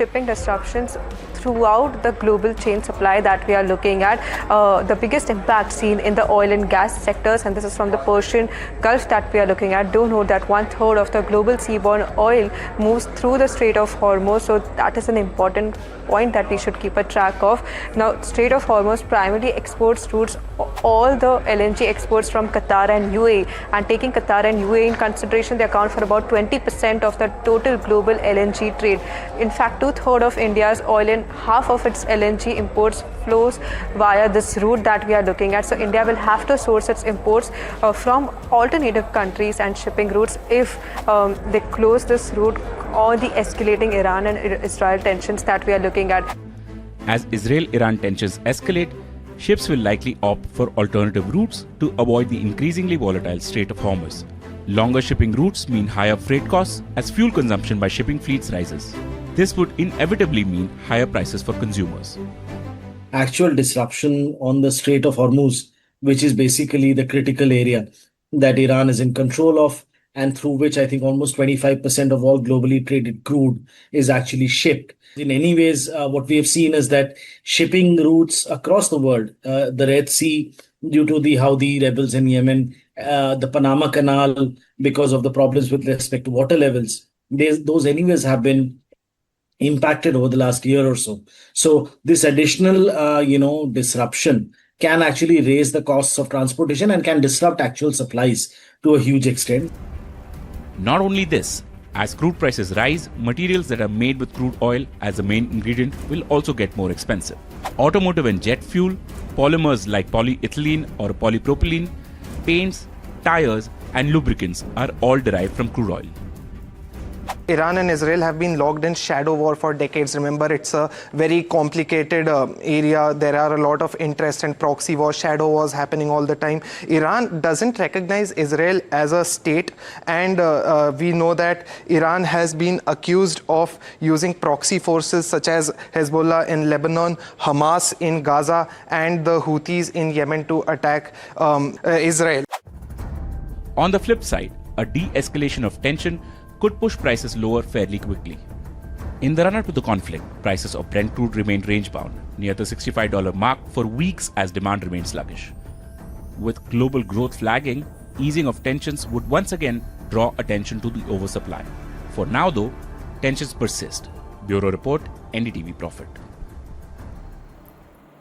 shipping disruptions throughout the global chain supply that we are looking at. The biggest impact seen in the oil and gas sectors, and this is from the Persian Gulf that we are looking at. Do note that 1/3 of the global seaborne oil moves through the Strait of Hormuz, so that is an important point that we should keep a track of. Now, Strait of Hormuz primarily exports routes all the LNG exports from Qatar and UAE, and taking Qatar and UAE in consideration, they account for about 20% of the total global LNG trade. In fact, 2/3 of India's oil and half of its LNG imports flows via this route that we are looking at. So India will have to source its imports from alternative countries and shipping routes if they close this route or the escalating Iran and Israel tensions that we are looking at. As Israel-Iran tensions escalate, ships will likely opt for alternative routes to avoid the increasingly volatile Strait of Hormuz. Longer shipping routes mean higher freight costs as fuel consumption by shipping fleets rises. This would inevitably mean higher prices for consumers. Actual disruption on the Strait of Hormuz, which is basically the critical area that Iran is in control of, and through which I think almost 25% of all globally traded crude is actually shipped. In any ways, what we have seen is that shipping routes across the world, the Red Sea, due to the Houthi rebels in Yemen, the Panama Canal, because of the problems with respect to water levels, those anyways have been impacted over the last year or so. So this additional, disruption can actually raise the costs of transportation and can disrupt actual supplies to a huge extent. Not only this, as crude prices rise, materials that are made with crude oil as the main ingredient will also get more expensive. Automotive and jet fuel, polymers like polyethylene or polypropylene, paints, tires, and lubricants are all derived from crude oil. Iran and Israel have been locked in shadow war for decades. Remember, it's a very complicated area. There are a lot of interest and proxy wars, shadow wars happening all the time. Iran doesn't recognize Israel as a state, and we know that Iran has been accused of using proxy forces such as Hezbollah in Lebanon, Hamas in Gaza, and the Houthis in Yemen to attack Israel. On the flip side, a de-escalation of tension could push prices lower fairly quickly. In the run-up to the conflict, prices of Brent crude remained range-bound, near the $65 mark for weeks as demand remained sluggish. With global growth flagging, easing of tensions would once again draw attention to the oversupply. For now though, tensions persist. Bureau Report, NDTV Profit.